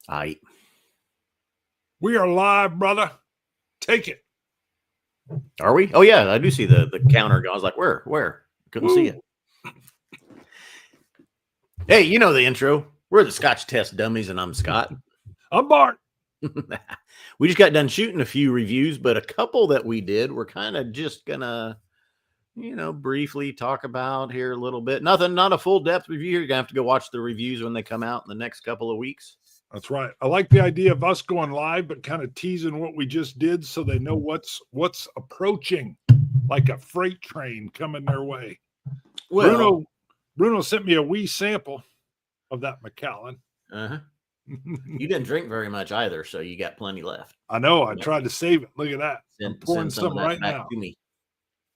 Aight. We are live, brother. Take it. Are we? Oh yeah, I do see the counter. I was like, where? Couldn't see it. Hey, you know the intro. We're the Scotch Test Dummies, and I'm Scott. I'm Bart. We just got done shooting a few reviews, but a couple that we did, we're kind of just gonna, briefly talk about here a little bit. Not a full depth review. You're gonna have to go watch the reviews when they come out in the next couple of weeks. That's right. I like the idea of us going live, but kind of teasing what we just did so they know what's approaching, like a freight train coming their way. Well, Bruno sent me a wee sample of that Macallan. Uh-huh. You didn't drink very much either, so you got plenty left. I know. I tried to save it. Look at that. I'm pouring some right now. To me.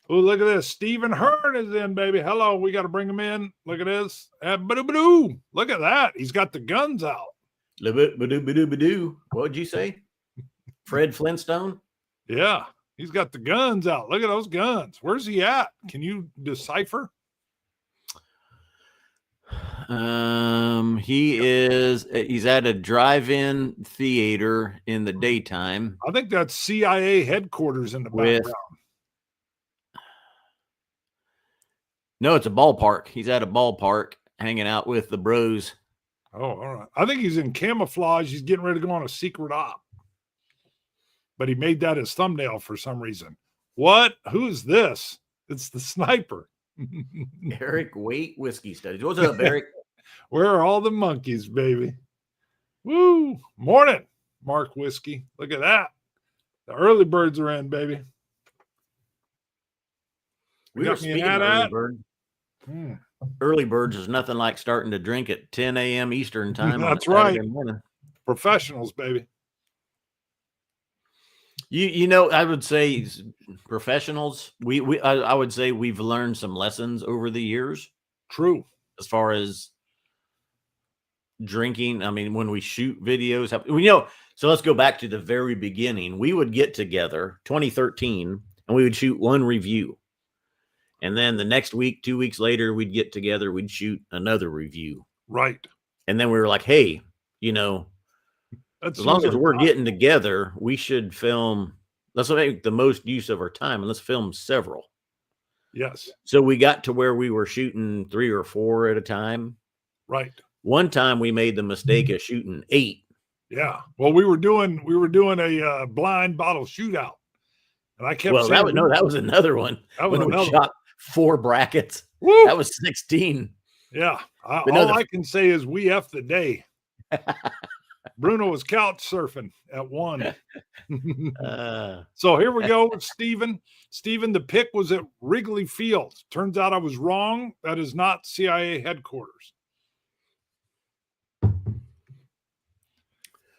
Oh, look at this. Stephen Hearn is in, baby. Hello. We got to bring him in. Look at this. Look at that. He's got the guns out. What'd you say? Fred Flintstone? Yeah, he's got the guns out. Look at those guns. Where's he at? Can you decipher? He's at a drive-in theater in the daytime. I think that's CIA headquarters in the background. No, it's a ballpark. He's at a ballpark hanging out with the bros. Oh, all right. I think he's in camouflage. He's getting ready to go on a secret op. But he made that his thumbnail for some reason. What? Who is this? It's the sniper. Eric Waite Whiskey Studies. What's up, Eric? Where are all the monkeys, baby? Woo! Morning, Mark Whiskey. Look at that. The early birds are in, baby. We got me an early bird. Early birds is nothing like starting to drink at 10 a.m. Eastern time. That's right. Professionals, baby. I would say professionals. I would say we've learned some lessons over the years. True. As far as drinking, I mean, when we shoot videos, so let's go back to the very beginning. We would get together, 2013, and we would shoot one review. And then the next week, 2 weeks later, we'd get together, we'd shoot another review. Right. And then we were like, hey, as long as we're getting together, we should film. Let's make the most use of our time and let's film several. Yes. So we got to where we were shooting 3 or 4 at a time. Right. One time we made the mistake of shooting 8. Yeah. Well, we were doing a blind bottle shootout. And I kept saying, that was another one. We shot 4 brackets. Woo! That was 16. Yeah. I can say is we F the day. Bruno was couch surfing at 1. So here we go with Stephen. Stephen, the pick was at Wrigley Field. Turns out I was wrong. That is not CIA headquarters.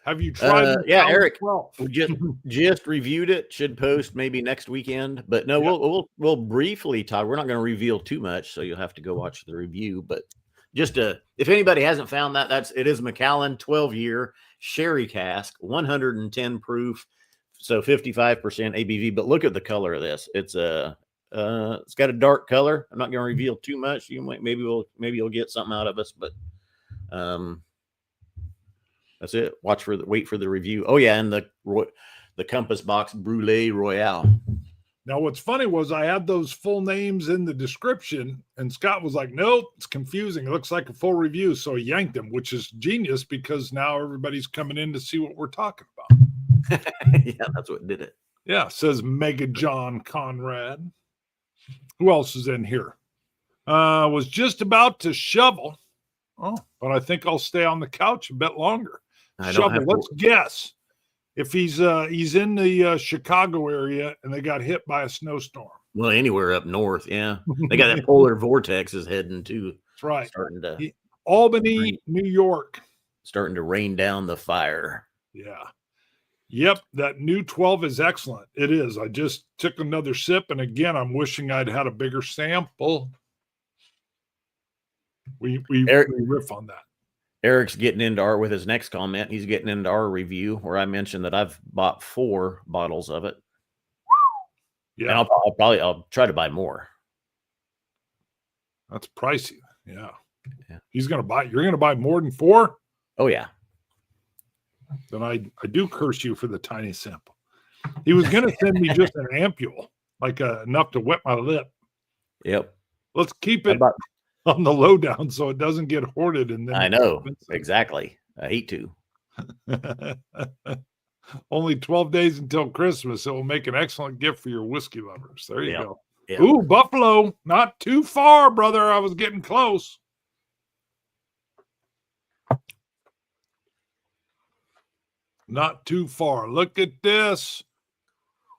Have you tried? Yeah, Eric. We just reviewed it. Should post maybe next weekend. But no, yeah. We'll briefly talk. We're not going to reveal too much, so you'll have to go watch the review. But just if anybody hasn't found that, it is Macallan 12-year sherry cask, 110 proof, so 55% ABV. But look at the color of this. It's got a dark color. I'm not going to reveal too much. Maybe you'll get something out of us, but that's it. Wait for the review. Oh yeah, and the Compass Box Brûlée Royale. Now, what's funny was I had those full names in the description, and Scott was like, nope, it's confusing. It looks like a full review. So he yanked them, which is genius because now everybody's coming in to see what we're talking about. Yeah, that's what did it. Yeah, says Mega John Conrad. Who else is in here? Was just about to shovel. Oh, but I think I'll stay on the couch a bit longer. Let's guess. If he's in the Chicago area and they got hit by a snowstorm. Well, anywhere up north, yeah. They got that polar vortex is heading too. That's right. Starting to Albany, New York. Starting to rain down the fire. Yeah. Yep, that new 12 is excellent. It is. I just took another sip, and again, I'm wishing I'd had a bigger sample. We riff on that. Eric's getting into with his next comment. He's getting into our review where I mentioned that I've bought 4 bottles of it. Yeah, and I'll try to buy more. That's pricey. Yeah. You're going to buy more than 4? Oh yeah. then I do curse you for the tiny sample. He was going to send me just an ampule, like enough to wet my lip. Yep. Let's keep it on the lowdown so it doesn't get hoarded. And then I know exactly. I hate to. Only 12 days until Christmas. It will make an excellent gift for your whiskey lovers. There you go. Yep. Ooh, Buffalo. Not too far, brother. I was getting close. Not too far. Look at this.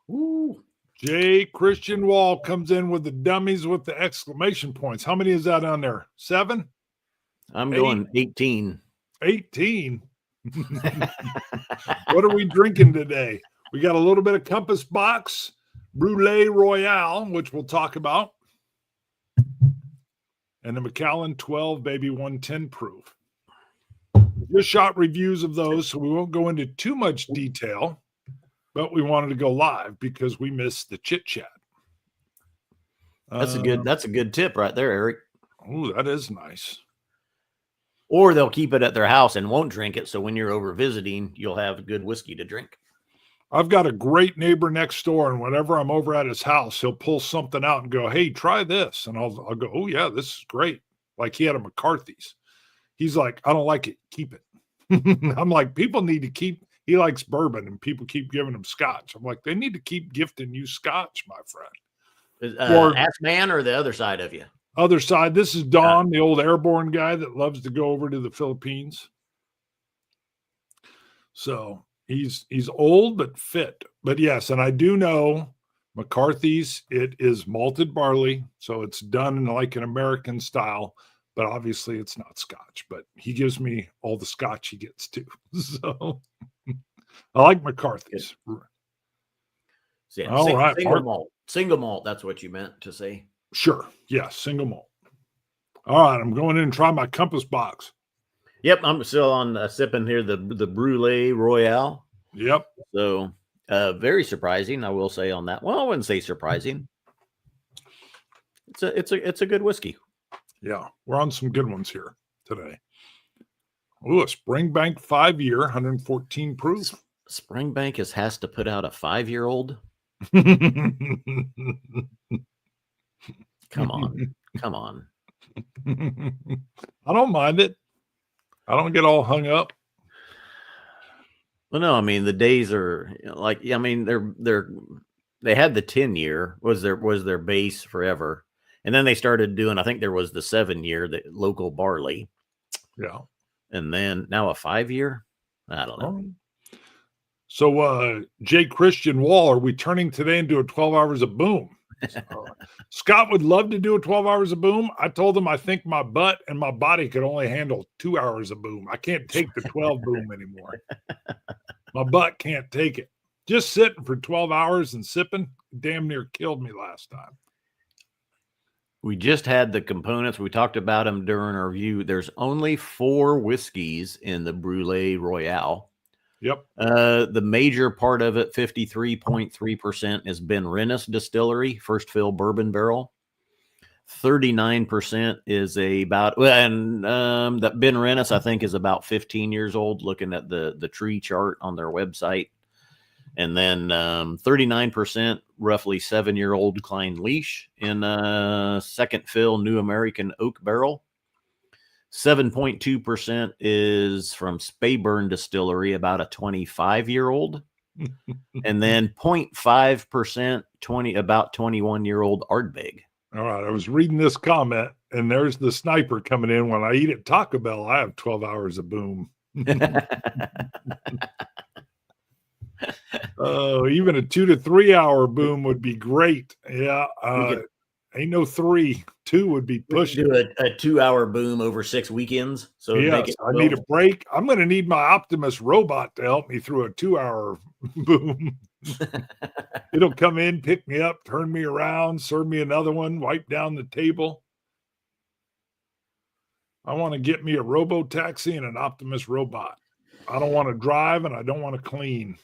Ooh. J. Christian Wall comes in with the dummies with the exclamation points. How many is that on there? 7? I'm going 18. 18. What are we drinking today? We got a little bit of Compass Box, Brûlée Royale, which we'll talk about, and the Macallan 12 Baby 110 proof. Just shot reviews of those, so we won't go into too much detail, but we wanted to go live because we missed the chit chat. That's a good tip right there, Eric. Oh, that is nice. Or they'll keep it at their house and won't drink it, so when you're over visiting, you'll have good whiskey to drink. I've got a great neighbor next door, and whenever I'm over at his house, he'll pull something out and go, "Hey, try this," and I'll go, "Oh yeah, this is great." Like he had a McCarthy's. He's like, "I don't like it. Keep it." I'm like, people need to keep. He likes bourbon, and people keep giving him scotch. I'm like, they need to keep gifting you scotch, my friend. Ask man or the other side of you? Other side. This is Don, the old airborne guy that loves to go over to the Philippines. So he's old but fit. But yes, and I do know McCarthy's, it is malted barley, so it's done in like an American style, but obviously it's not scotch. But he gives me all the scotch he gets too. So I like McCarthy's. Yeah, all right. Single malt. That's what you meant to say. Sure. Yeah, single malt. All right, I'm going in and try my Compass Box. Yep, I'm still on sipping here the Brûlée Royale. Yep. So very surprising, I will say on that. Well, I wouldn't say surprising. It's a good whiskey. Yeah, we're on some good ones here today. Ooh, a Springbank 5-year, 114 proof. Springbank has to put out a 5-year-old. Come on. I don't mind it. I don't get all hung up. Well, no, I mean the days are like, I mean they had the 10-year was their base forever, and then they started doing, I think there was the 7-year, the local barley. Yeah, and then now a 5-year. I don't know. So, J. Christian Wall, are we turning today into a 12 hours of boom? Scott would love to do a 12 hours of boom. I told him I think my butt and my body could only handle 2 hours of boom. I can't take the 12 boom anymore. My butt can't take it. Just sitting for 12 hours and sipping damn near killed me last time. We just had the components. We talked about them during our review. There's only 4 whiskeys in the Brûlée Royale. Yep. The major part of it, 53.3%, is Ben Rennis Distillery, first fill bourbon barrel. 39% is that Ben Rennis, I think, is about 15 years old, looking at the tree chart on their website. And then 39%, roughly 7-year-old Klein Leash in second fill New American Oak Barrel. 7.2% is from Speyburn Distillery, about a 25-year-old. And then 0.5%, about 21-year-old Ardbeg. All right. I was reading this comment, and there's the sniper coming in. When I eat at Taco Bell, I have 12 hours of boom. Even a 2 to 3 hour boom would be great. Yeah. Ain't no 3. 2 would be pushing. Do a 2-hour boom over 6 weekends. So yes, I need a break. I'm going to need my Optimus robot to help me through a 2-hour boom. It'll come in, pick me up, turn me around, serve me another one, wipe down the table. I want to get me a robo-taxi and an Optimus robot. I don't want to drive and I don't want to clean.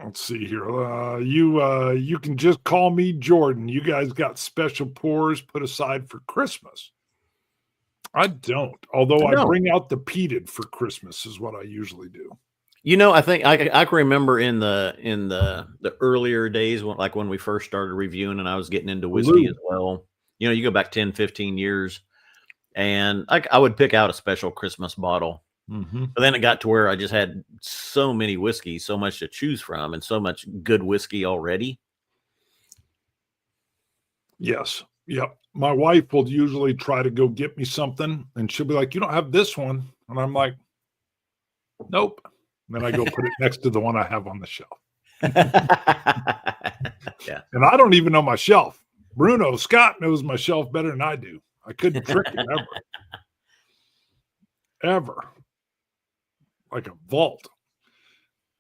Let's see here. You can just call me Jordan. You guys got special pours put aside for Christmas. I don't. Although I I don't. bring out the peated for Christmas is what I usually do. I think I can remember in the earlier days when we first started reviewing and I was getting into whiskey as well. You go back 10, 15 years and I would pick out a special Christmas bottle. Mm-hmm. But then it got to where I just had so many whiskeys, so much to choose from, and so much good whiskey already. Yes. Yep. My wife will usually try to go get me something, and she'll be like, "You don't have this one," and I'm like, "Nope." And then I go put it next to the one I have on the shelf. Yeah. And I don't even know my shelf. Scott knows my shelf better than I do. I couldn't trick him ever. Like a vault.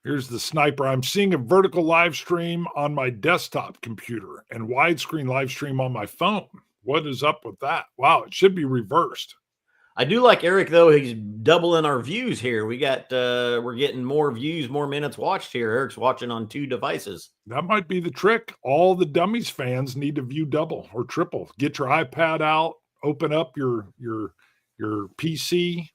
Here's the sniper. I'm seeing a vertical live stream on my desktop computer and widescreen live stream on my phone. What is up with that? Wow, it should be reversed. I do like Eric though. He's doubling our views here. We're getting more views, more minutes watched here. Eric's watching on 2 devices. That might be the trick. All the Dummies fans need to view double or triple. Get your iPad out, open up your PC.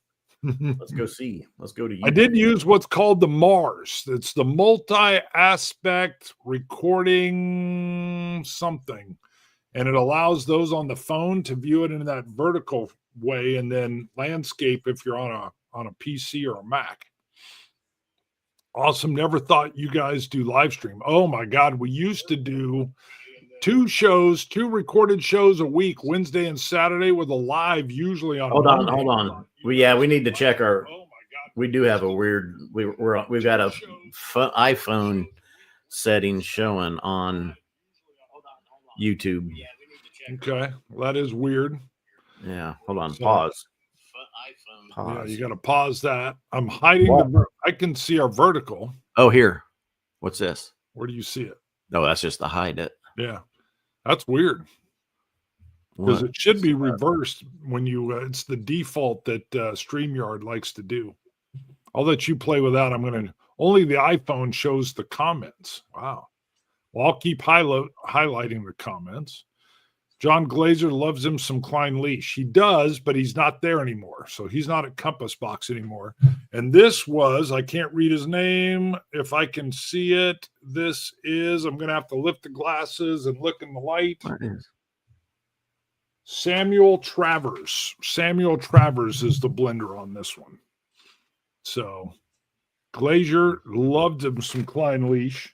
Let's go see. Let's go to YouTube. I did use what's called the Mars. It's the multi-aspect recording something. And it allows those on the phone to view it in that vertical way, and then landscape if you're on a PC or a Mac. Awesome. Never thought you guys do live stream. Oh my God. We used to do 2 recorded shows a week, Wednesday and Saturday, with a live usually on. Hold on. We need to check our. We do have a weird. We've got a iPhone setting showing on YouTube. Okay, well, that is weird. Yeah, hold on. Pause. Yeah, you got to pause that. I'm hiding I can see our vertical. Oh, here. What's this? Where do you see it? No, that's just to hide it. Yeah, that's weird. Because it should be reversed when you. It's the default that StreamYard likes to do. I'll let you play with that. Only the iPhone shows the comments. Wow. Well, I'll keep highlighting the comments. John Glazer loves him some Klein Leash. He does, but he's not there anymore. So he's not at Compass Box anymore. And this was, I can't read his name. If I can see it, this is, I'm going to have to lift the glasses and look in the light. What is? Samuel Travers. Samuel Travers is the blender on this one. So Glazer loved him some Klein Leash.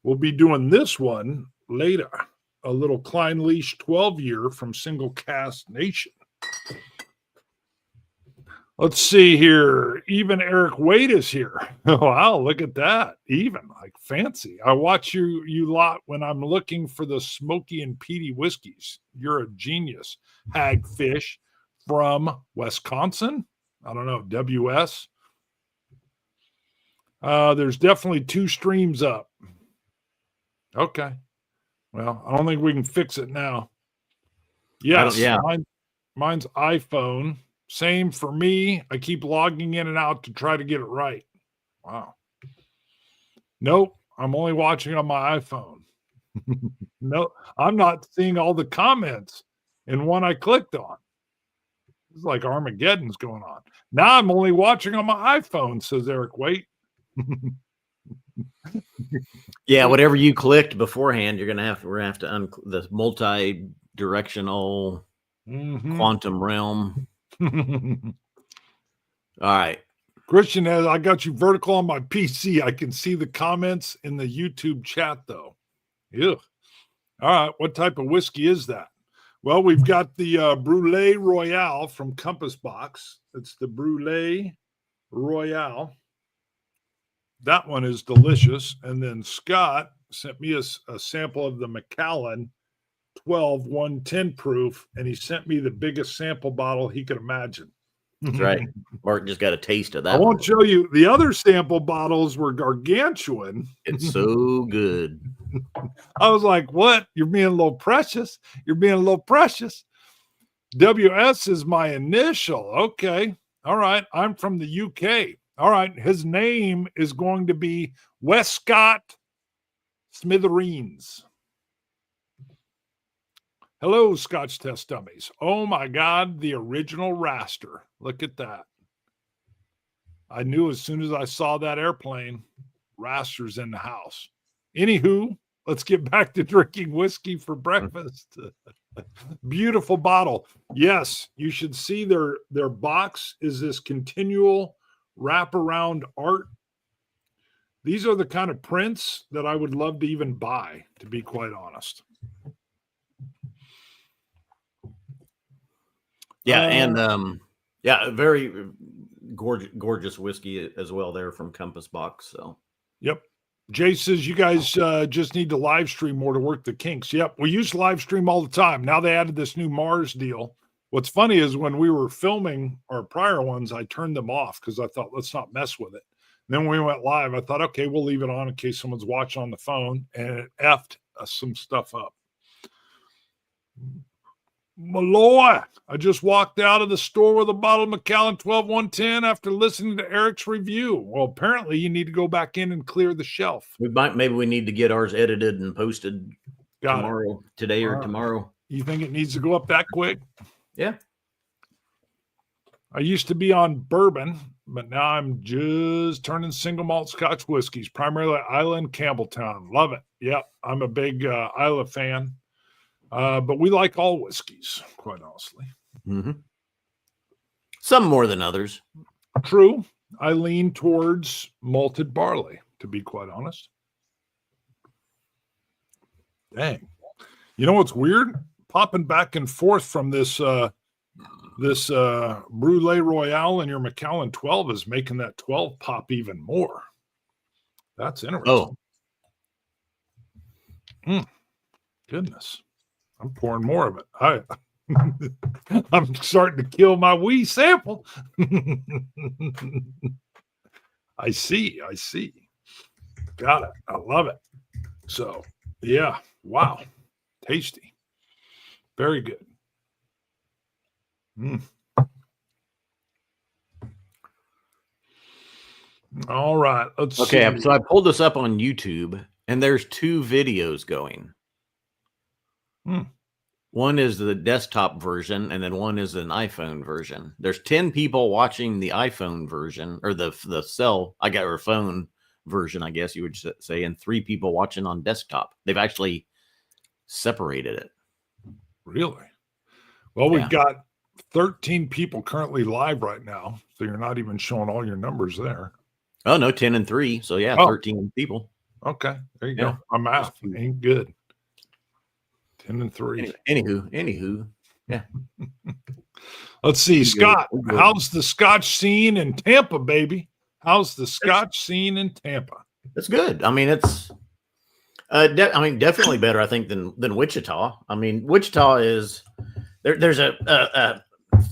We'll be doing this one later. A little Klein Leash 12-year from Single Cask Nation. Let's see here. Even Eric Wade is here. Wow, look at that. Even, like, fancy. I watch you lot when I'm looking for the smoky and peaty whiskeys. You're a genius. Hagfish from Wisconsin. I don't know, WS. There's definitely 2 streams up. Okay. Well, I don't think we can fix it now. Yes, mine's iPhone. Same for me. I keep logging in and out to try to get it right. Wow. Nope, I'm only watching on my iPhone. No, I'm not seeing all the comments in one I clicked on. It's like Armageddon's going on. Now I'm only watching on my iPhone, says Eric Wait. Yeah, whatever you clicked beforehand, we're gonna have to the multi-directional quantum realm. All right. Christian, I got you vertical on my PC. I can see the comments in the YouTube chat, though. Ew. All right. What type of whiskey is that? Well, we've got the Brûlée Royale from Compass Box. It's the Brûlée Royale. That one is delicious. And then Scott sent me a sample of the Macallan 12 110 proof, and he sent me the biggest sample bottle he could imagine. That's right. Mark just got a taste of that. I won't show you. The other sample bottles were gargantuan. It's so good. I was like, what? You're being a little precious. You're being a little precious. WS is my initial. Okay. All right. I'm from the UK. All right. His name is going to be Westcott Smithereens. Hello, Scotch Test Dummies. Oh my God, the original raster. Look at that. I knew as soon as I saw that airplane, raster's in the house. Anywho, let's get back to drinking whiskey for breakfast. Beautiful bottle. Yes, you should see their box is this continual wraparound art. These are the kind of prints that I would love to even buy, to be quite honest. Yeah, and very gorgeous whiskey as well there from Compass Box. So, yep. Jay says you guys just need to live stream more to work the kinks. Yep, we used to live stream all the time. Now they added this new Mars deal. What's funny is when we were filming our prior ones, I turned them off because I thought, let's not mess with it. And then when we went live, I thought, okay, we'll leave it on in case someone's watching on the phone, and it effed some stuff up. Malloy, I just walked out of the store with a bottle of Macallan 12110 after listening to Eric's review. Well, apparently you need to go back in and clear the shelf. Maybe we need to get ours edited and posted today or tomorrow. You think it needs to go up that quick? Yeah. I used to be on bourbon, but now I'm just turning single malt Scotch whiskeys, primarily Isla and Campbelltown. Love it. Yep, I'm a big Isla fan. But we like all whiskeys, quite honestly. Mm-hmm. Some more than others. True. I lean towards malted barley, to be quite honest. Dang. You know what's weird? Popping back and forth from this Brulee Royale and your Macallan 12 is making that 12 pop even more. That's interesting. Oh. Goodness. I'm pouring more of it. I'm starting to kill my wee sample. I see. Got it. I love it. So, yeah. Wow. Tasty. Very good. All right. Let's see. So I pulled this up on YouTube, and there's two videos going. One is the desktop version, and then one is an iPhone version. There's 10 people watching the iPhone version, or the phone version, I guess you would say, and 3 people watching on desktop. They've actually separated it. Really? Well, we've got 13 people currently live right now, so you're not even showing all your numbers there. Oh, no, 10 and 3. So, 13 people. Okay, there you go. My math ain't good. 10 and 3. Anywho. Yeah. Let's see. Scott, how's the Scotch scene in Tampa, baby? How's the Scotch scene in Tampa? It's good. I mean, it's definitely better, I think, than Wichita. I mean, Wichita is there's a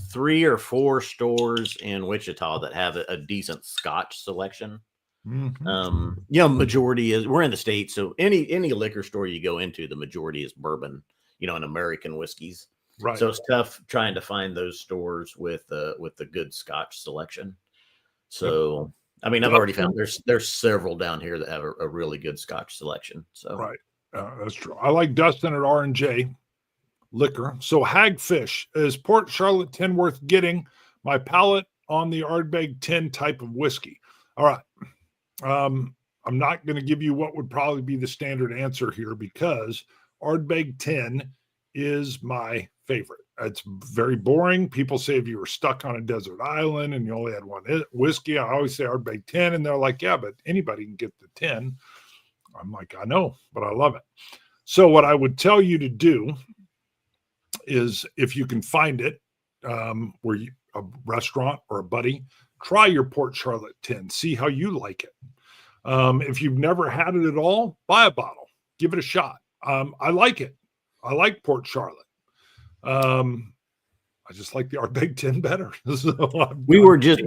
3 or 4 stores in Wichita that have a decent Scotch selection. Mm-hmm. Majority is, we're in the States, so any liquor store you go into, the majority is bourbon, and American whiskeys. Right. So it's tough trying to find those stores with the good Scotch selection. So, I mean, I've already found there's several down here that have a really good Scotch selection. So, right. That's true. I like Dustin at R&J Liquor. So Hagfish, is Port Charlotte 10 worth getting? My palate on the Ardbeg 10 type of whiskey. All right. I'm not going to give you what would probably be the standard answer here, because Ardbeg 10 is my favorite. It's very boring. People say if you were stuck on a desert island and you only had one whiskey, I always say Ardbeg 10, and they're like, yeah, but anybody can get the 10. I'm like, I know, but I love it. So what I would tell you to do is, if you can find it, where a restaurant or a buddy, try your Port Charlotte 10. See how you like it. If you've never had it at all, buy a bottle. Give it a shot. I like it. I like Port Charlotte. I just like the Ardbeg 10 better. So we just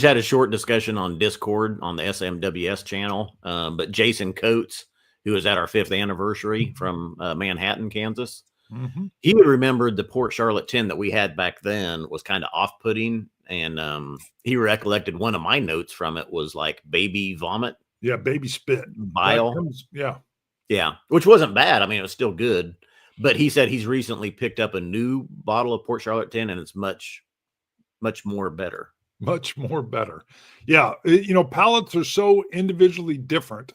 had a short discussion on Discord on the SMWS channel. But Jason Coates, who was at our 5th anniversary from Manhattan, Kansas, he remembered the Port Charlotte 10 that we had back then was kind of off-putting. And he recollected one of my notes from it was like baby vomit. Yeah, baby spit. Bile. Yeah. Yeah, which wasn't bad. I mean, it was still good. But he said he's recently picked up a new bottle of Port Charlotte 10, and it's much more better. Much more better. Yeah. Palates are so individually different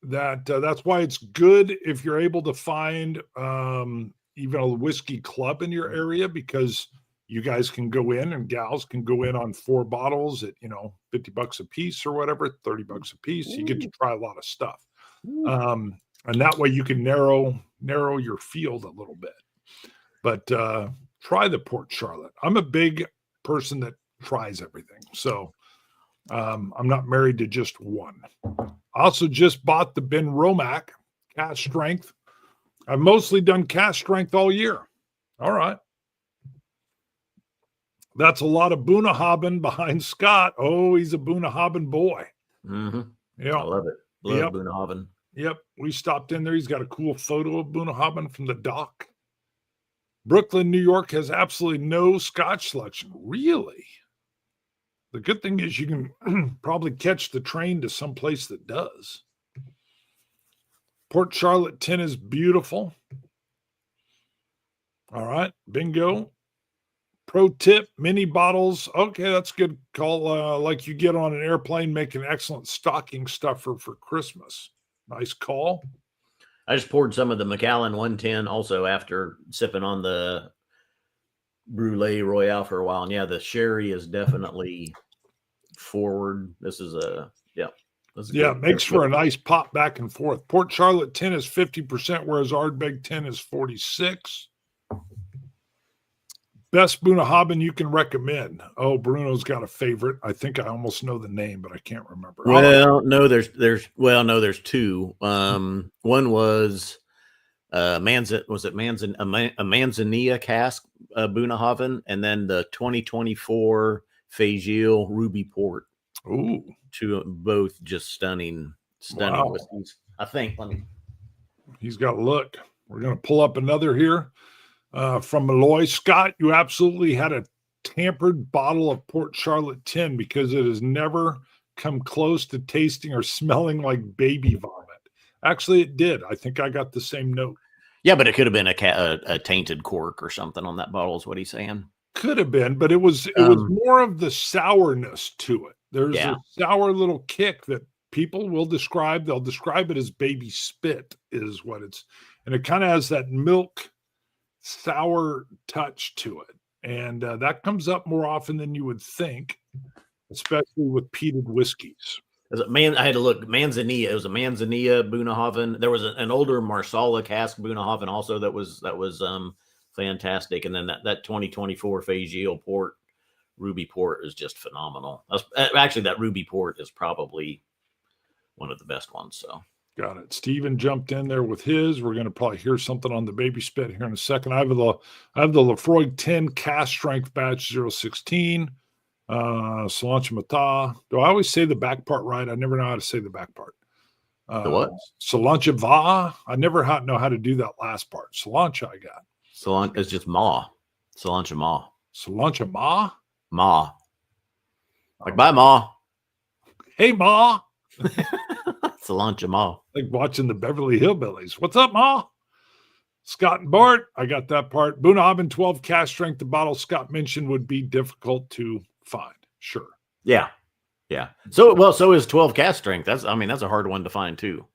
that's why it's good if you're able to find even a whiskey club in your area, because you guys can go in and gals can go in on 4 bottles at, $50 a piece or whatever, $30 a piece. You get to try a lot of stuff. And that way you can narrow your field a little bit. But try the Port Charlotte. I'm a big person that tries everything. So I'm not married to just one. I also just bought the Ben Romack cast strength. I've mostly done cast strength all year. All right. That's a lot of Bunnahabhain behind Scott. Oh, he's a Bunnahabhain boy. Mm-hmm. Yeah. I love it. Love Bunnahabhain. Yep. We stopped in there. He's got a cool photo of Bunnahabhain from the dock. Brooklyn, New York has absolutely no Scotch selection. Really? The good thing is you can probably catch the train to some place that does. Port Charlotte 10 is beautiful. All right. Bingo. Pro tip, mini bottles. Okay, that's a good call. Like you get on an airplane, make an excellent stocking stuffer for Christmas. Nice call. I just poured some of the Macallan 110 also after sipping on the Brulee Royale for a while. And yeah, the sherry is definitely forward. This is it makes for a nice pop back and forth. Port Charlotte 10 is 50%, whereas Ardbeg 10 is 46%. Best Bunnahabhain you can recommend. Oh, Bruno's got a favorite. I think I almost know the name, but I can't remember. Well, no, there's 2. One was a Manzanilla cask Bunnahabhain, and then the 2024 Fagile Ruby Port. Ooh, both just stunning wow. whiskeys. I think. He's got a look. We're going to pull up another here. From Malloy. Scott, you absolutely had a tampered bottle of Port Charlotte 10 because it has never come close to tasting or smelling like baby vomit. Actually, it did. I think I got the same note. Yeah, but it could have been a tainted cork or something on that bottle is what he's saying. Could have been, but it was more of the sourness to it. There's a sour little kick that people will describe. They'll describe it as baby spit is what it's. And it kind of has that milk sour touch to it, and that comes up more often than you would think, especially with peated whiskeys. I had to look. Manzanilla. It was a Manzanilla Bunnahabhain. There was an older Marsala cask Bunnahabhain also that was fantastic, and then that 2024 Fagile Port Ruby Port is just phenomenal. Actually, that Ruby Port is probably one of the best ones. So. Got it. Steven jumped in there with his. We're going to probably hear something on the baby spit here in a second. I have the Lefroy 10 cast strength batch 016. Solange Mata. Do I always say the back part right? I never know how to say the back part. The what? Solange Va. I never know how to do that last part. Solange I got. Solange is just Ma. Solange Ma. Solange Ma? Ma. Like, bye, Ma. Hey, Ma. Solange Ma. Like watching the Beverly Hillbillies. What's up, Ma? Scott and Bart. I got that part. Bunnahabhain 12 cast strength. The bottle Scott mentioned would be difficult to find. Sure. Yeah. Yeah. So is 12 cast strength. That's a hard one to find too.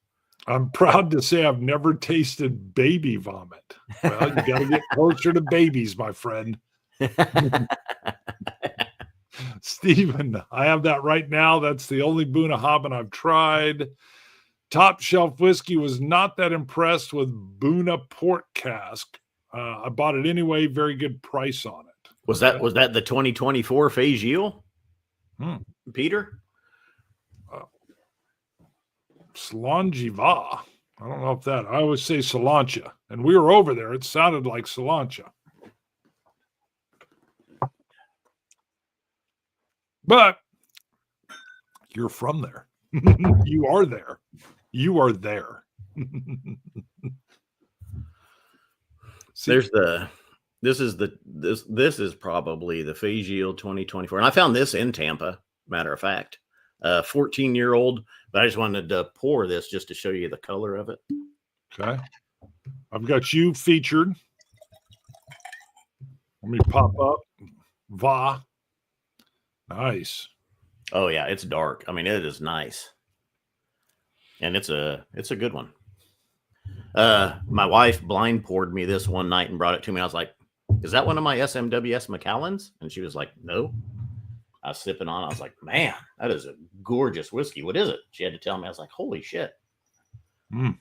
I'm proud to say I've never tasted baby vomit. Well, you got to get closer to babies, my friend. Stephen, I have that right now. That's the only Bunnahabhain I've tried. Top Shelf Whiskey was not that impressed with Bunna Port Cask. I bought it anyway. Very good price on it. Was that the 2024 Fagile? Peter? Solangiva. I don't know if that. I always say Solancha. And we were over there. It sounded like Solancha. But you're from there. You are there. You are there. See, this is probably the Fagile 2024. And I found this in Tampa, matter of fact. 14-year-old, but I just wanted to pour this just to show you the color of it. Okay. I've got you featured. Let me pop up. Va. Nice. Oh yeah, it's dark. I mean, it is nice. And it's a good one. My wife blind poured me this one night and brought it to me. I was like, is that one of my SMWS Macallans? And she was like, no. I was sipping on it. I was like, man, that is a gorgeous whiskey. What is it? She had to tell me. I was like, holy shit. The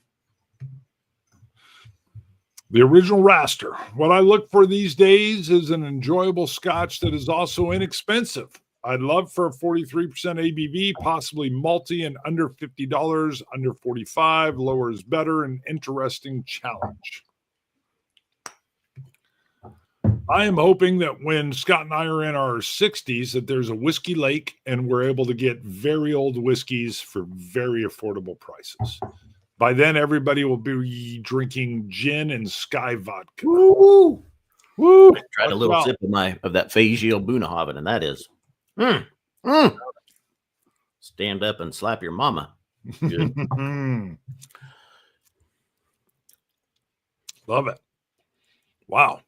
original Raster. What I look for these days is an enjoyable scotch that is also inexpensive. I'd love for a 43% ABV, possibly multi and under $50, under 45, lower is better, an interesting challenge. I am hoping that when Scott and I are in our 60s, that there's a whiskey lake and we're able to get very old whiskeys for very affordable prices. By then, everybody will be drinking gin and Sky vodka. Woo! Woo! Tried a little sip of that Fagio Bunnahabhain, and that is stand up and slap your mama. Good. Love it. Wow.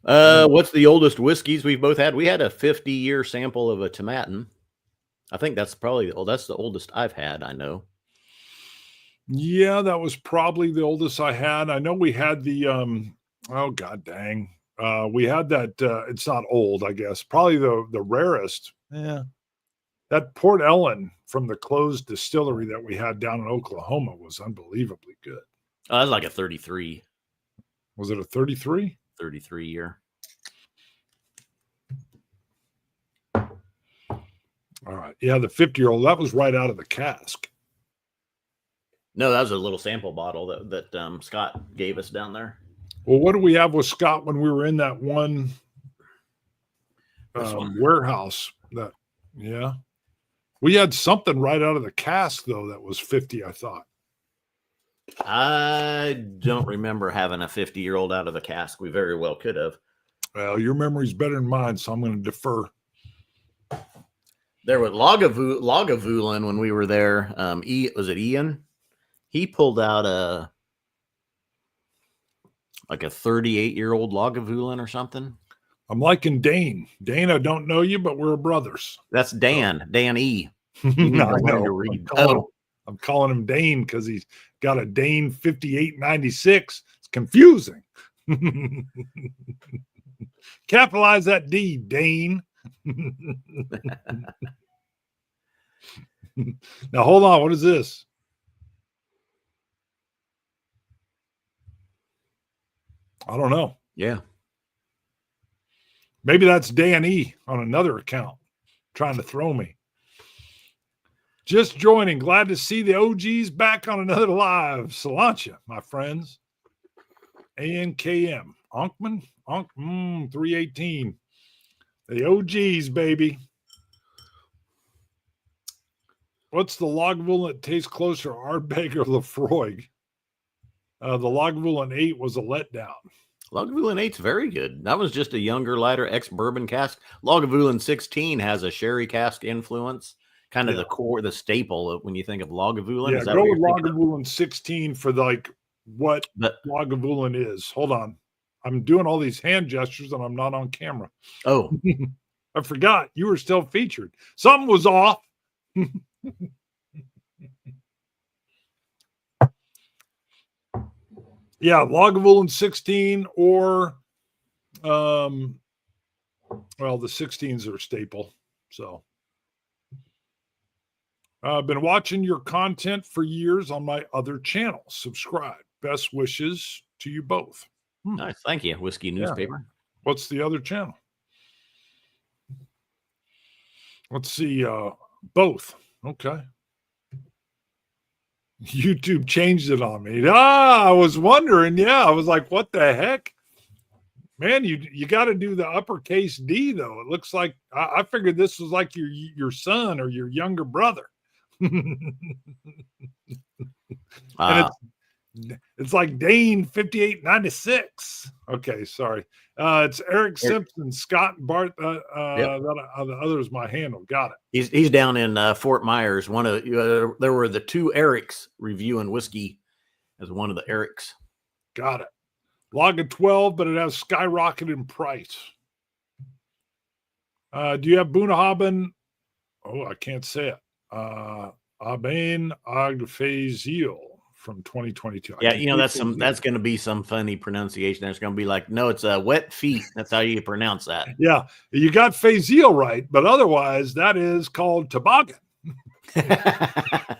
What's the oldest whiskeys we've both had? We had a 50-year sample of a Tomatin. I think that's probably that's the oldest I've had, I know. Yeah, that was probably the oldest I had. I know we had the oh god dang. We had that it's not old, I guess. Probably the rarest. Yeah. That Port Ellen from the closed distillery that we had down in Oklahoma was unbelievably good. Oh, that's like a 33. Was it a 33? 33 year. All right. Yeah, the 50-year-old, that was right out of the cask. No, that was a little sample bottle that Scott gave us down there. Well, what do we have with Scott when we were in that one warehouse? Yeah. We had something right out of the cask, though, that was 50, I thought. I don't remember having a 50-year-old out of the cask. We very well could have. Well, your memory's better than mine, so I'm going to defer. There was Lagavulin when we were there. Was it Ian? He pulled out like a 38-year-old Lagavulin or something. I'm liking Dane. Dane, I don't know you, but we're brothers. That's Dan. Dan E. No, I know. I'm calling him Dane because he's got a Dane 5896. It's confusing. Capitalize that D, Dane. Now, hold on. What is this? I don't know. Yeah. Maybe that's Dan E on another account trying to throw me. Just joining. Glad to see the OGs back on another live. Salantia, my friends. ANKM. Onkman? 318. The OGs, baby. What's the Lagavulin that tastes closer, Ardbeg or Lafroig? The Lagavulin 8 was a letdown. Lagavulin 8's very good. That was just a younger, lighter ex-bourbon cask. Lagavulin 16 has a sherry cask influence. Kind of the core, the staple of when you think of Lagavulin. Yeah, go with Lagavulin 16 for like what Lagavulin is. Hold on. I'm doing all these hand gestures and I'm not on camera. Oh. I forgot. You were still featured. Something was off. Yeah, Lagavulin 16 or well, the 16s are a staple. So I've been watching your content for years on my other channel. Subscribe. Best wishes to you both. Nice. Thank you. Whiskey Newspaper. Yeah. What's the other channel? Let's see. Both. Okay. YouTube changed it on me. I was wondering. Yeah, I was like, what the heck? Man, you got to do the uppercase D, though. It looks like I figured this was like your son or your younger brother. And it's like Dane 5896. Okay, sorry. It's Eric Simpson, Scott, and Bart. The other is my handle. Got it. He's down in Fort Myers. There were the two Erics reviewing whiskey as one of the Erics. Got it. Log of 12, but it has skyrocketed in price. Do you have Bunnahabhain? Oh, I can't say it. Abain Agfazil from 2022. Yeah, that's going to be some funny pronunciation. There's going to be like, no, it's wet feet. That's how you pronounce that. Yeah, you got Fazil right, but otherwise that is called toboggan. I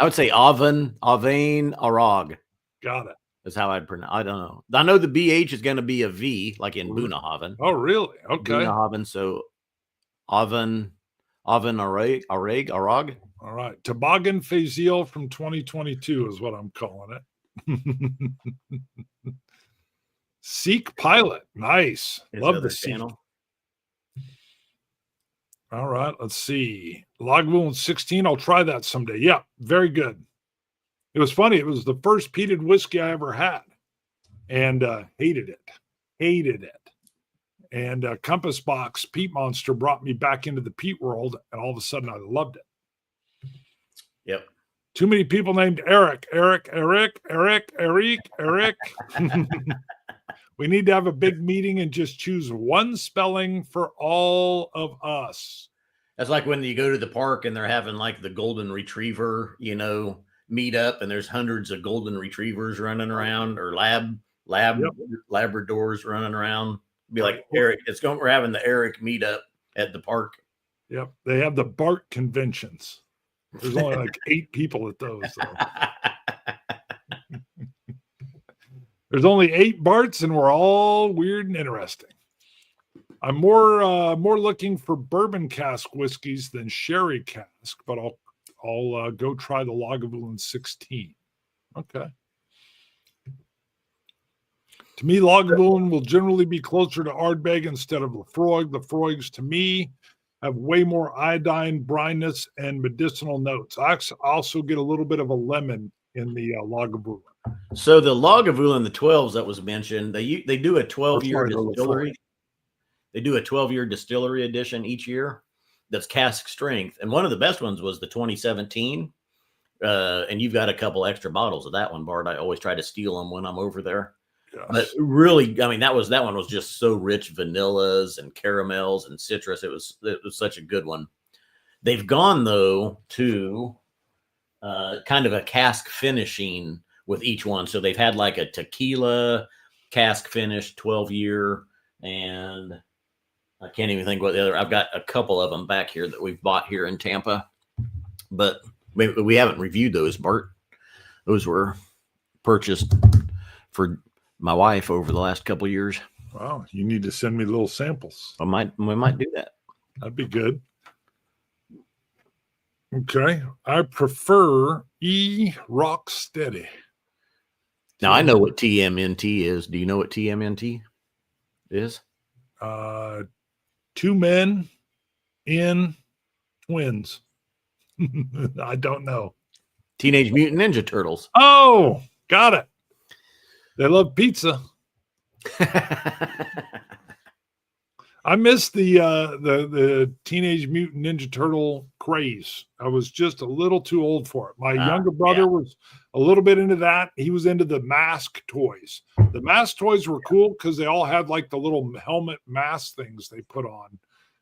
would say Avain, Arag. Got it. Is how I'd pronounce. I don't know. I know the BH is going to be a V, like in Bunnahabhain. Oh, really? Okay. Bunnahabhain. So Arag. All right. Toboggan Fazil from 2022 is what I'm calling it. Seek Pilot. Nice. Love the Seek. Channel. All right. Let's see. Lagavulin 16. I'll try that someday. Yeah. Very good. It was funny. It was the first peated whiskey I ever had and hated it. And Compass Box Peat Monster brought me back into the peat world, and all of a sudden I loved it. Yep. Too many people named Eric. We need to have a big meeting and just choose one spelling for all of us. That's like when you go to the park and they're having like the golden retriever, meet up, and there's hundreds of golden retrievers running around, or Labradors running around. Be like Eric. We're having the Eric meetup at the park. Yep, they have the Bart conventions. There's only like 8 people at those. There's only 8 Barts, and we're all weird and interesting. I'm more looking for bourbon cask whiskeys than sherry cask, but I'll go try the Lagavulin 16. Okay. To me, Lagavulin will generally be closer to Ardbeg instead of Lafroig. Lafroigs, to me, have way more iodine, bryness, and medicinal notes. I also get a little bit of a lemon in the Lagavulin. So the Lagavulin, the 12s that was mentioned, they do a 12-year distillery. They do a 12-year distillery edition each year that's cask strength. And one of the best ones was the 2017. And you've got a couple extra bottles of that one, Bart. I always try to steal them when I'm over there. Yes. But really, I mean, that one was just so rich, vanillas and caramels and citrus. It was such a good one. They've gone though to kind of a cask finishing with each one. So they've had like a tequila cask finish 12-year, and I can't even think what the other. I've got a couple of them back here that we've bought here in Tampa, but we haven't reviewed those, Bart. Those were purchased for my wife over the last couple of years. Wow, you need to send me little samples. We might do that. That'd be good. Okay, I prefer Rock Steady. Now I know what TMNT is. Do you know what TMNT is? 2 men in twins. I don't know. Teenage Mutant Ninja Turtles. Oh, got it. They love pizza. I missed the Teenage Mutant Ninja Turtle craze. I was just a little too old for it. My younger brother was a little bit into that. He was into the mask toys. The mask toys were cool because they all had like the little helmet mask things they put on.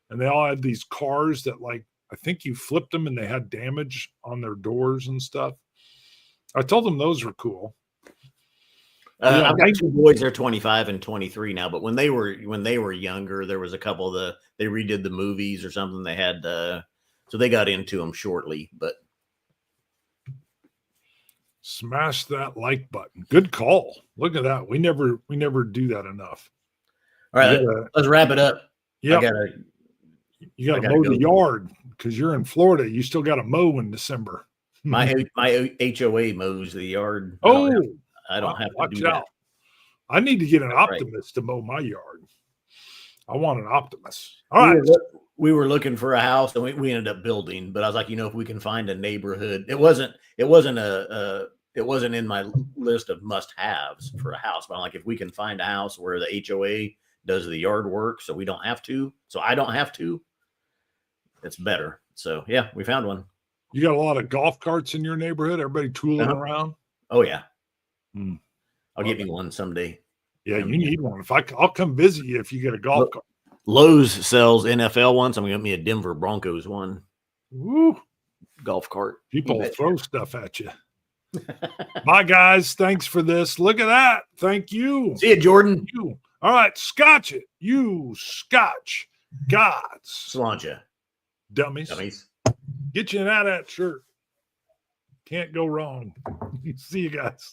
And they all had these cars that, like, I think you flipped them and they had damage on their doors and stuff. I told them those were cool. I've got 2 boys. They're 25 and 23 now. But when they were younger, there was a couple they redid the movies or something. They had so they got into them shortly. But smash that like button. Good call. Look at that. We never do that enough. All right, let's wrap it up. Yeah, you got to mow the yard because you're in Florida. You still got to mow in December. My HOA mows the yard. I don't have to do that. I need to get an optimist to mow my yard. I want an optimist. All right. We were looking for a house and we ended up building, but I was like, if we can find a neighborhood, it wasn't in my list of must-haves for a house. But I'm like, if we can find a house where the HOA does the yard work, so I don't have to, it's better. So yeah, we found one. You got a lot of golf carts in your neighborhood? Everybody tooling around? Oh yeah. I'll give you one someday. Yeah, you need one. I'll come visit you if you get a golf cart. Lowe's sells NFL ones. I'm gonna get me a Denver Broncos one. Woo. Golf cart. People throw stuff at you. Bye, guys. Thanks for this. Look at that. Thank you. See you, Jordan. All right, Scotch It. You Scotch gods. Sláinte. Dummies. Get you out of that shirt. Can't go wrong. See you guys.